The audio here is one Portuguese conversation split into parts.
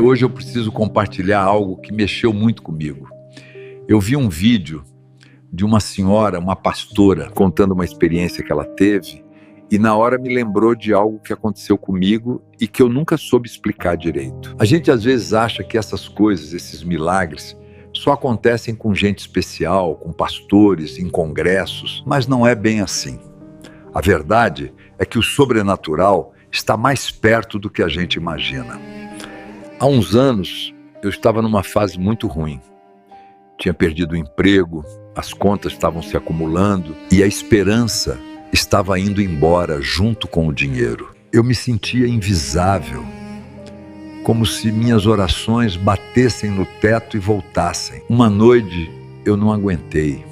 Hoje eu preciso compartilhar algo que mexeu muito comigo. Eu vi um vídeo de uma senhora, uma pastora, contando uma experiência que ela teve, e na hora me lembrou de algo que aconteceu comigo e que eu nunca soube explicar direito. A gente às vezes acha que essas coisas, esses milagres, só acontecem com gente especial, com pastores, em congressos, mas não é bem assim. A verdade é que o sobrenatural está mais perto do que a gente imagina. Há uns anos, eu estava numa fase muito ruim. Tinha perdido o emprego, as contas estavam se acumulando e a esperança estava indo embora junto com o dinheiro. Eu me sentia invisável, como se minhas orações batessem no teto e voltassem. Uma noite eu não aguentei.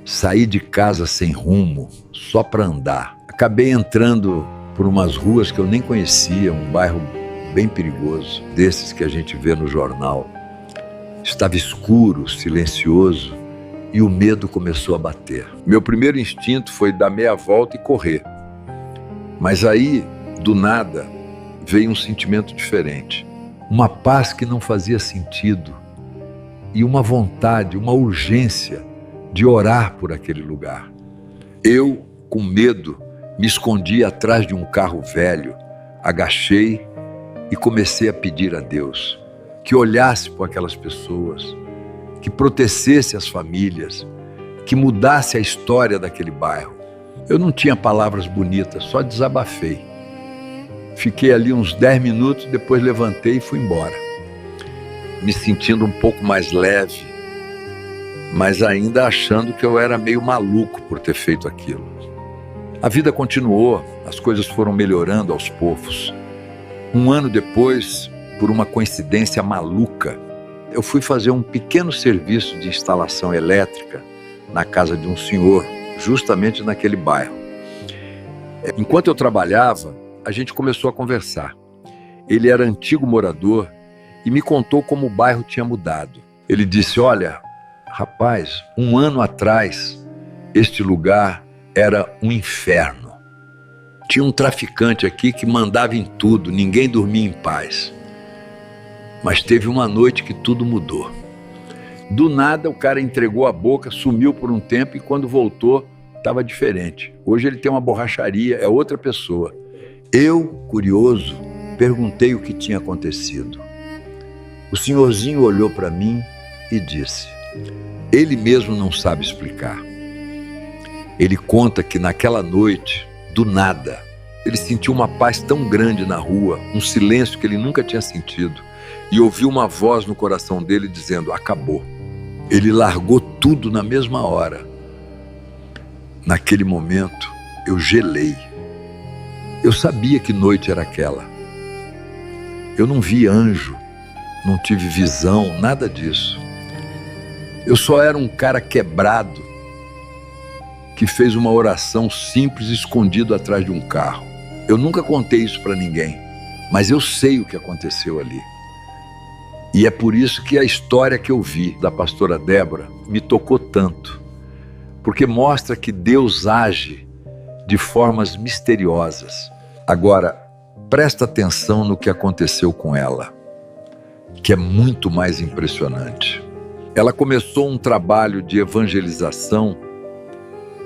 Saí de casa sem rumo, só para andar. Acabei entrando por umas ruas que eu nem conhecia, um bairro bem perigoso, desses que a gente vê no jornal. Estava escuro, silencioso, e o medo começou a bater. Meu primeiro instinto foi dar meia volta e correr. Mas aí, do nada, veio um sentimento diferente. Uma paz que não fazia sentido. E uma vontade, uma urgência de orar por aquele lugar. Eu, com medo, me escondi atrás de um carro velho, agachei e comecei a pedir a Deus que olhasse por aquelas pessoas, que protegesse as famílias, que mudasse a história daquele bairro. Eu não tinha palavras bonitas, só desabafei. Fiquei ali uns 10 minutos, depois levantei e fui embora. Me sentindo um pouco mais leve, mas ainda achando que eu era meio maluco por ter feito aquilo. A vida continuou, as coisas foram melhorando aos poucos. Um ano depois, por uma coincidência maluca, eu fui fazer um pequeno serviço de instalação elétrica na casa de um senhor, justamente naquele bairro. Enquanto eu trabalhava, a gente começou a conversar. Ele era antigo morador e me contou como o bairro tinha mudado. Ele disse: olha, rapaz, um ano atrás, este lugar era um inferno. Tinha um traficante aqui que mandava em tudo, ninguém dormia em paz. Mas teve uma noite que tudo mudou. Do nada, o cara entregou a boca, sumiu por um tempo e quando voltou, estava diferente. Hoje ele tem uma borracharia, é outra pessoa. Eu, curioso, perguntei o que tinha acontecido. O senhorzinho olhou para mim e disse: ele mesmo não sabe explicar. Ele conta que naquela noite, do nada, ele sentiu uma paz tão grande na rua, um silêncio que ele nunca tinha sentido, e ouviu uma voz no coração dele dizendo: acabou. Ele largou tudo na mesma hora. Naquele momento, eu gelei. Eu sabia que noite era aquela. Eu não vi anjo, não tive visão, nada disso. Eu só era um cara quebrado que fez uma oração simples escondido atrás de um carro. Eu nunca contei isso para ninguém, mas eu sei o que aconteceu ali. E é por isso que a história que eu vi da pastora Débora me tocou tanto, porque mostra que Deus age de formas misteriosas. Agora, presta atenção no que aconteceu com ela, que é muito mais impressionante. Ela começou um trabalho de evangelização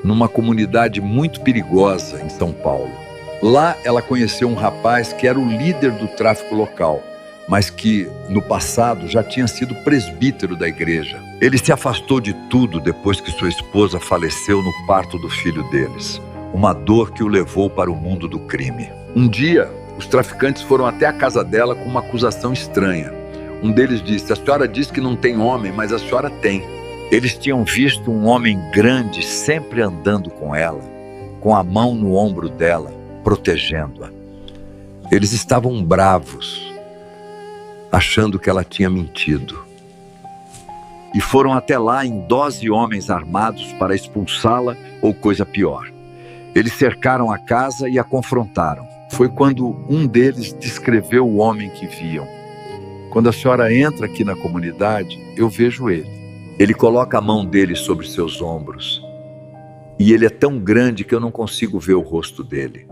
numa comunidade muito perigosa em São Paulo. Lá ela conheceu um rapaz que era o líder do tráfico local, mas que no passado já tinha sido presbítero da igreja. Ele se afastou de tudo depois que sua esposa faleceu no parto do filho deles, uma dor que o levou para o mundo do crime. Um dia, os traficantes foram até a casa dela com uma acusação estranha. Um deles disse: a senhora diz que não tem homem, mas a senhora tem. Eles tinham visto um homem grande sempre andando com ela, com a mão no ombro dela, protegendo-a. Eles estavam bravos, achando que ela tinha mentido. E foram até lá em dose homens armados para expulsá-la ou coisa pior. Eles cercaram a casa e a confrontaram. Foi quando um deles descreveu o homem que viam. Quando a senhora entra aqui na comunidade, eu vejo ele. Ele coloca a mão dele sobre seus ombros. E ele é tão grande que eu não consigo ver o rosto dele.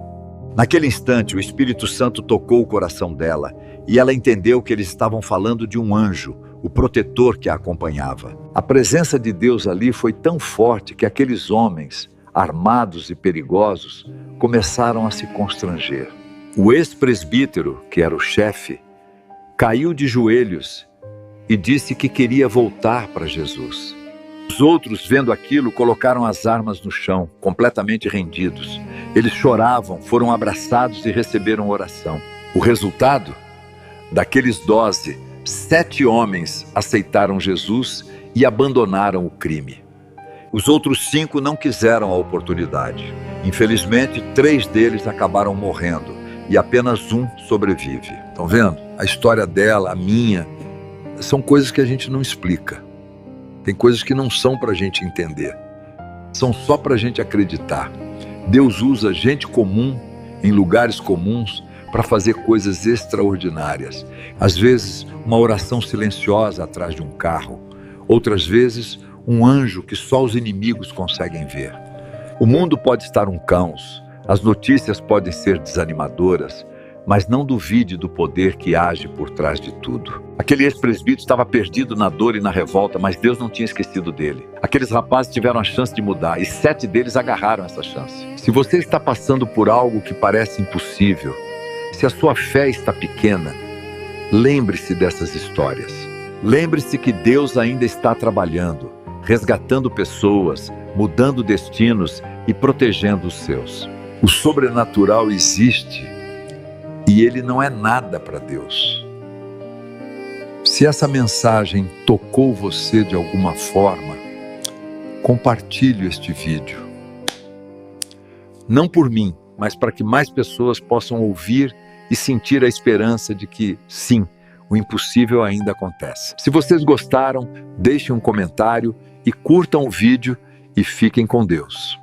Naquele instante, o Espírito Santo tocou o coração dela e ela entendeu que eles estavam falando de um anjo, o protetor que a acompanhava. A presença de Deus ali foi tão forte que aqueles homens, armados e perigosos, começaram a se constranger. O ex-presbítero, que era o chefe, caiu de joelhos e disse que queria voltar para Jesus. Os outros, vendo aquilo, colocaram as armas no chão, completamente rendidos. Eles choravam, foram abraçados e receberam oração. O resultado? Daqueles 12, 7 homens aceitaram Jesus e abandonaram o crime. Os outros 5 não quiseram a oportunidade. Infelizmente, 3 deles acabaram morrendo e apenas um sobrevive. Estão vendo? A história dela, a minha, são coisas que a gente não explica. Tem coisas que não são para a gente entender. São só para a gente acreditar. Deus usa gente comum, em lugares comuns, para fazer coisas extraordinárias. Às vezes, uma oração silenciosa atrás de um carro. Outras vezes, um anjo que só os inimigos conseguem ver. O mundo pode estar um caos, as notícias podem ser desanimadoras, mas não duvide do poder que age por trás de tudo. Aquele ex-presbítero estava perdido na dor e na revolta, mas Deus não tinha esquecido dele. Aqueles rapazes tiveram a chance de mudar e 7 deles agarraram essa chance. Se você está passando por algo que parece impossível, se a sua fé está pequena, lembre-se dessas histórias. Lembre-se que Deus ainda está trabalhando, resgatando pessoas, mudando destinos e protegendo os seus. O sobrenatural existe e ele não é nada para Deus. Se essa mensagem tocou você de alguma forma, compartilhe este vídeo. Não por mim, mas para que mais pessoas possam ouvir e sentir a esperança de que, sim, o impossível ainda acontece. Se vocês gostaram, deixem um comentário e curtam o vídeo e fiquem com Deus.